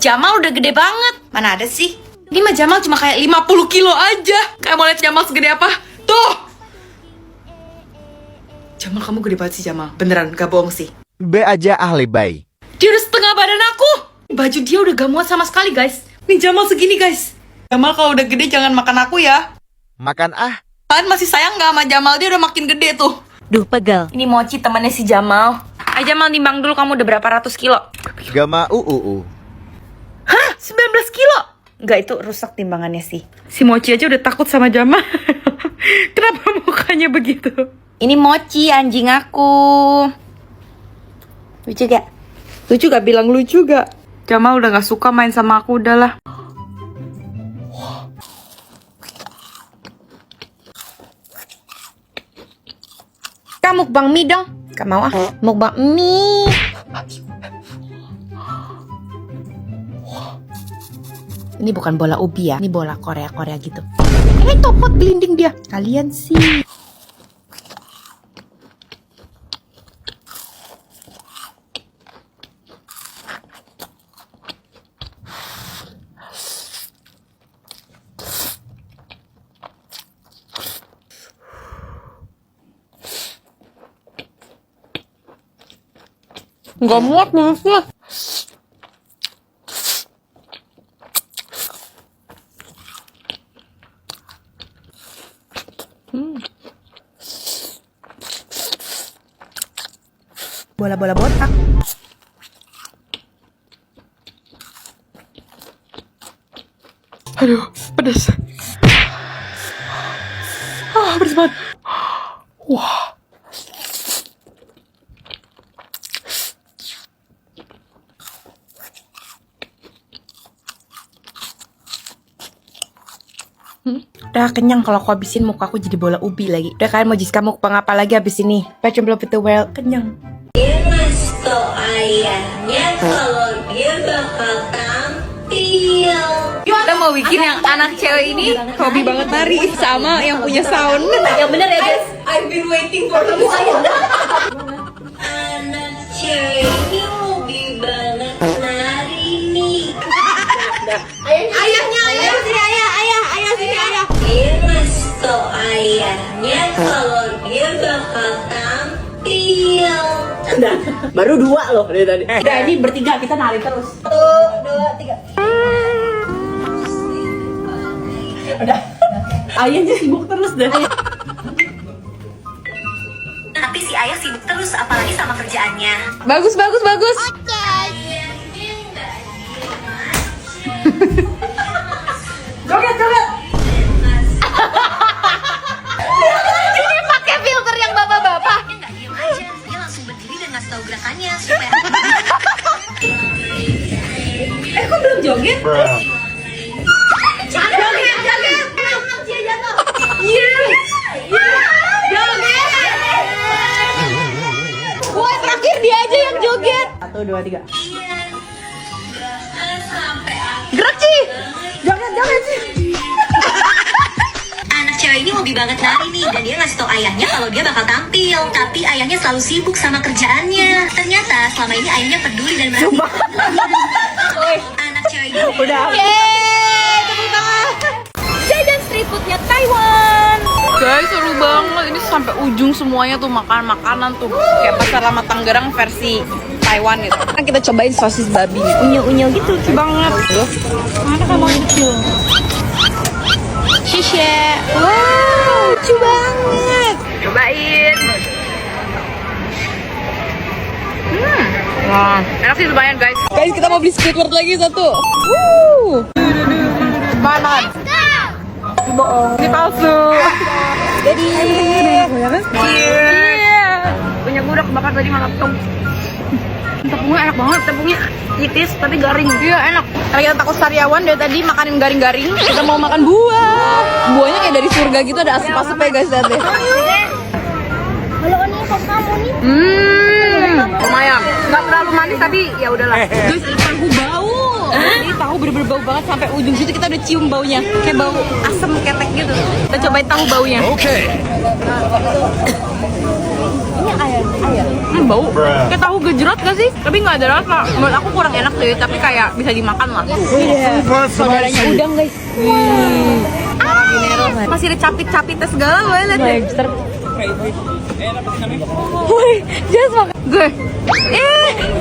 Jamal udah gede banget. Mana ada sih? Ini mah Jamal cuma kayak 50 kilo aja. Kayak mau lihat Jamal segede apa? Tuh! Jamal, kamu gede banget sih, Jamal. Beneran, gak bohong sih. B aja ahli bay. Dia udah setengah badan aku. Baju dia udah gak muat sama sekali, guys. Nih Jamal segini, guys. Jamal kalau udah gede jangan makan aku ya. Makan ah. Kalian masih sayang gak sama Jamal? Dia udah makin gede tuh. Duh, pegel. Ini Mochi temannya si Jamal. Ayo Jamal, timbang dulu kamu udah berapa ratus kilo. Gama Hah? 19 kilo? Enggak, itu rusak timbangannya sih. Si Mochi aja udah takut sama Jamal. Kenapa mukanya begitu? Ini Mochi, anjing aku. Lucu gak? Lucu gak? Bilang lucu gak? Jamal udah gak suka main sama aku, udahlah. Kamu mukbang mie dong. Gak mau ah. Mukbang mie. Ini bukan bola ubi ya. Ini bola Korea-Korea gitu. Topot gelinding dia. Kalian sih. Gak muat mulusnya. Bola-bola botak. Aduh, pedas. Pedas banget. Wah. Udah kenyang kalau aku habisin, muka aku jadi bola ubi lagi. Udah, kalian mau Jiska mukbang apa lagi habis ini? Patreon belum itu well, kenyang. Resto ayahnya kalau dia bakal tampil. Kita mau bikin yang anak cewek ini hobi banget nari sama yang punya sound. Yang bener ya guys. I've been waiting for the Anak cewek ini hobi banget nari nih. Ayahnya, ayah sini ayah sini ayah. Resto ayahnya kalau dia bakal tampil. Baru 2 loh dari tadi. Udah, ini bertiga kita nari terus. 1, 2, 3. Udah. Ayahnya sibuk terus deh. Tapi si ayah sibuk terus, apalagi sama kerjaannya. Bagus. Joget. Ini pakai filter yang bapak-bapak. Dia nggak diem aja, dia langsung berdiri dan ngasih tahu gerakannya supaya. Kok belum joget? Wah, terakhir dia aja yang joget. 1, 2, 3. Gerak sih. Joget sih. Anak cewek ini hobi banget nari nih, dan dia ngasih tau ayahnya kalau dia bakal tampil. Tapi ayahnya selalu sibuk sama kerjaannya. Ternyata selama ini ayahnya peduli dan merhatiin. Anak cewek ini Udah. Yeay, tepuk tangan. Jajan street foodnya Taiwan. Guys, seru banget. Ini sampai ujung semuanya tuh makanan tuh. Kayak pasar lama Tangerang versi Taiwan gitu. Kan kita cobain sosis babi. Unyil-unyil gitu. Lucu banget. Mana kamu lucu? Shisha. Wow, lucu banget. Cobain. Wah, enak sih lumayan guys. Guys, kita mau beli Squidward lagi satu. Makan. Bohong. Ini palsu. Jadi. Cheers. Punya gue udah kebakar tadi malam tuh. Tepungnya enak banget, tepungnya tipis tapi garing. Iya enak. Karena kita takut sariawan dari tadi makanin garing-garing. Kita mau makan buah. Buahnya kayak dari surga gitu, ada asap-asapnya guys, lihat deh. Kalau ini kok kamu nih? Lumayan. Nggak terlalu manis tapi ya udahlah. Guys, tahu bau. Ini tahu bener-bener bau banget sampai ujung situ kita udah cium baunya. Kayak bau asam ketek gitu. Kita cobain tahu baunya. Oke. Ini ayam. Bau. Kayak tahu gejrot gak sih? Tapi nggak ada rasa. Menurut aku kurang enak sih, tapi kayak bisa dimakan lah. Iya. Saudaranya udang guys. Masih ada capit-capitnya segala gue liat deh. Woi, just makan. Gue.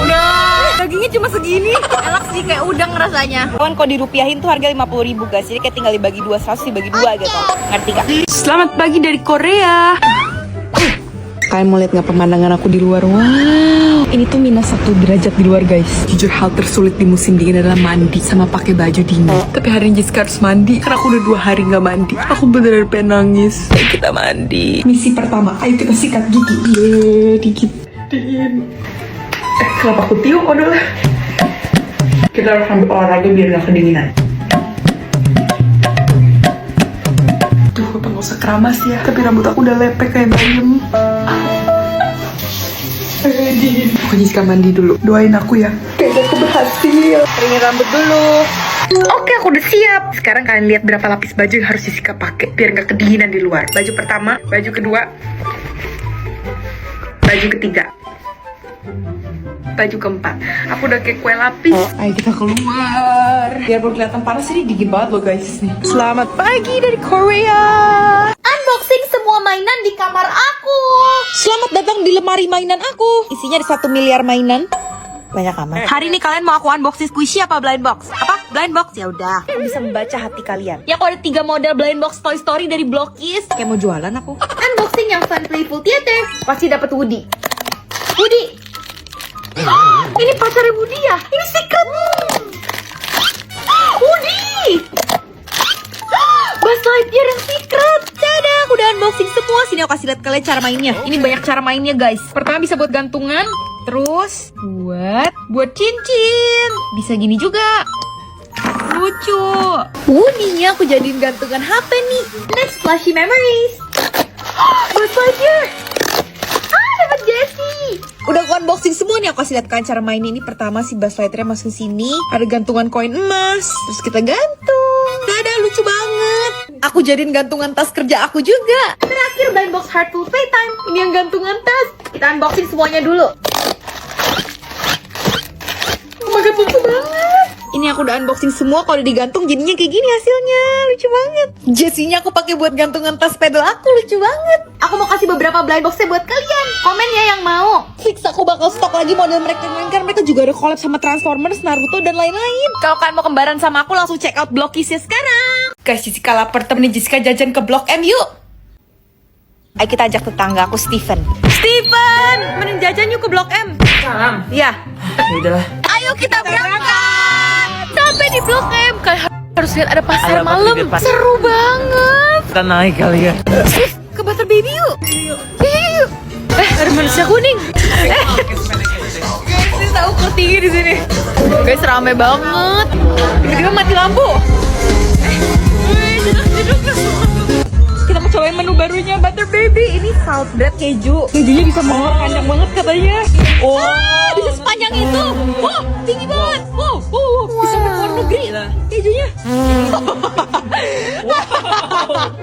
Udah. Dagingnya cuma segini. Enak sih kayak udang rasanya. Kan kalau dirupiahin tuh harga 50.000 guys. Jadi kayak tinggal dibagi 2, 100 dibagi 2 gitu. Ngerti gak? Selamat pagi dari Korea. Kalian mau lihat nggak pemandangan aku di luar? Wow, ini tuh minus 1 derajat di luar guys. Jujur hal tersulit di musim dingin adalah mandi sama pakai baju dingin. Tapi hari ini Jessica harus mandi karena aku udah 2 hari nggak mandi. Aku bener-bener pengen nangis. Ayo kita mandi. Misi pertama, ayo kita sikat gigi. Digitin. Kenapa aku tiup adalah? Kita harus sambil olahraga biar nggak kedinginan. Duh, apa nggak usah keramas ya? Tapi rambut aku udah lepek kayak bayam. Pokoknya Jessica mandi dulu. Doain aku ya. Kayaknya aku berhasil. Keringin rambut dulu. Oke, aku udah siap. Sekarang kalian lihat berapa lapis baju yang harus Jessica pakai biar nggak kedinginan di luar. Baju pertama, baju kedua, baju ketiga, baju keempat. Aku udah kayak kue lapis. Ayo kita keluar. Biar kelihatan panas ini dingin banget loh guys nih. Selamat pagi dari Korea. Unboxing semua mainan di kamar aku. Selamat datang di lemari mainan aku. Isinya ada 1 miliar mainan. Banyak amat. Hari ini kalian mau aku unboxing squishy apa blind box? Apa? Blind box? Ya udah. Bisa membaca hati kalian. Ya kok ada 3 model blind box Toy Story dari Blockis. Kayak mau jualan aku. Unboxing yang Fun Playful Theater. Pasti dapat Woody. Woody. Ini pacarnya Woody ya? Ini secret. Woody. Buzz Lightyear yang secret. Dadah, aku udah unboxing semua. Sini aku kasih lihat kalian cara mainnya. Ini banyak cara mainnya guys. Pertama bisa buat gantungan. Terus buat cincin. Bisa gini juga. Lucu. Woody-nya aku jadiin gantungan HP nih. Next, Flashy Memories. Buzz Lightyear. Dapat Jessie. Udah aku unboxing semua nih, aku kasih lihat kalian cara main ini. Pertama si Buzz Lightyear masuk sini, ada gantungan koin emas, terus kita gantung. Dadah, lucu banget. Aku jadiin gantungan tas kerja aku juga. Terakhir, blind box Heartful Playtime. Ini yang gantungan tas. Kita unboxing semuanya dulu. Oh my god, lucu banget. Ini aku udah unboxing semua, kalau udah digantung jadinya kayak gini hasilnya. Lucu banget. Jessie-nya aku pakai buat gantungan tas pedal aku, lucu banget. Aku mau kasih beberapa blind boxnya buat kalian. Komen ya yang mau. Fix aku bakal stok lagi model mereka yang mainkan. Mereka juga ada collab sama Transformers, Naruto, dan lain-lain. Kalau kalian mau kembaran sama aku, langsung check out Blockisnya sekarang. Guys, Jessica lapar, temenin Jessica jajan ke Blok M yuk. Ayo kita ajak tetangga aku, Steven. Steven, mending jajan yuk ke Blok M. Salam. Iya. Ya udahlah. Ayo kita berangkat. Sampai di Blok M. Kalian harus lihat ada pasar malam. Seru banget. Kita naik kali ya. Ke Butter Baby yuk. Yuk. Ada manusia kuning. Guys, ini tahu ukur tinggi di sini. Guys, rame banget. Tiba-tiba mati lampu. Duduk. Kita mau cobain menu barunya Butter Baby. Ini salt bread keju. Kejunya bisa mengular panjang banget katanya. Wah, bisa sepanjang itu. Wah, tinggi banget. Wow. Bisa ke luar negeri lah kejunya.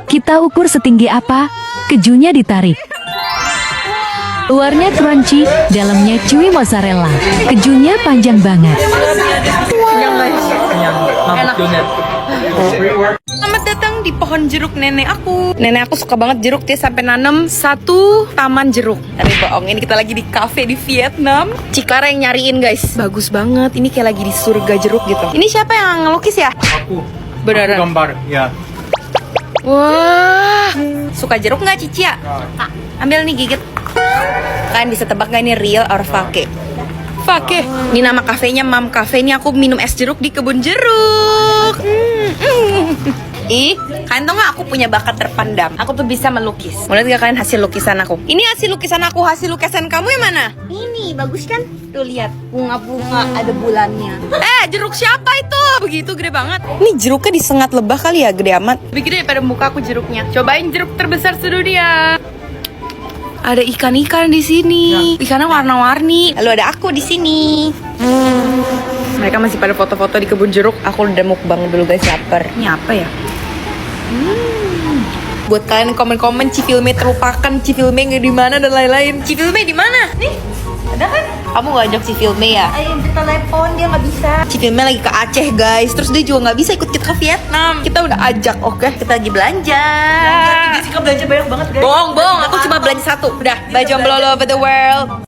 Kita ukur setinggi apa, kejunya ditarik. Luarnya crunchy, dalamnya chewy mozzarella. Kejunya panjang banget. Kenyang guys. Enak banget. Selamat datang di pohon jeruk nenek aku. Nenek aku suka banget jeruk, dia sampai nanam 1 taman jeruk. Tapi bohong, ini kita lagi di cafe di Vietnam. Cikara yang nyariin guys. Bagus banget, ini kayak lagi di surga jeruk gitu. Ini siapa yang ngelukis ya? Aku. Beneran? Aku gambar, ya. Wah, suka jeruk nggak Cici ya? Ambil nih gigit. Kalian bisa tebak nggak ini real or fake? Fake. Ini nama kafenya Mam Cafe. Ini aku minum es jeruk di kebun jeruk. Ih, kalian tau gak aku punya bakat terpendam. Aku tuh bisa melukis. Mau lihat gak kalian hasil lukisan aku? Ini hasil lukisan aku, hasil lukisan kamu yang mana? Ini bagus kan? Tuh lihat, bunga-bunga ada bulannya. Jeruk siapa itu? Begitu gede banget. Ini jeruknya disengat lebah kali ya, gede amat. Lebih gede daripada muka aku jeruknya. Cobain jeruk terbesar sedunia. Ada ikan-ikan di sini. Ikannya warna-warni. Lalu ada aku di sini. Mereka masih pada foto-foto di kebun jeruk. Aku udah mukbang dulu guys, lapar. Ini apa ya? Buat kalian komen-komen Cifilme terlupakan, Cifilme nggak di mana dan lain-lain. Cifilme di mana? Nih, ada kan? Kamu nggak ajak Cifilme ya? Ayo telepon, dia nggak bisa. Cifilme lagi ke Aceh guys, terus dia juga nggak bisa ikut kita ke Vietnam. Kita udah ajak, oke? Kita lagi belanja. Jessica belanja banyak banget guys. Bohong, aku cuma belanja satu. Udah, baju all over the world.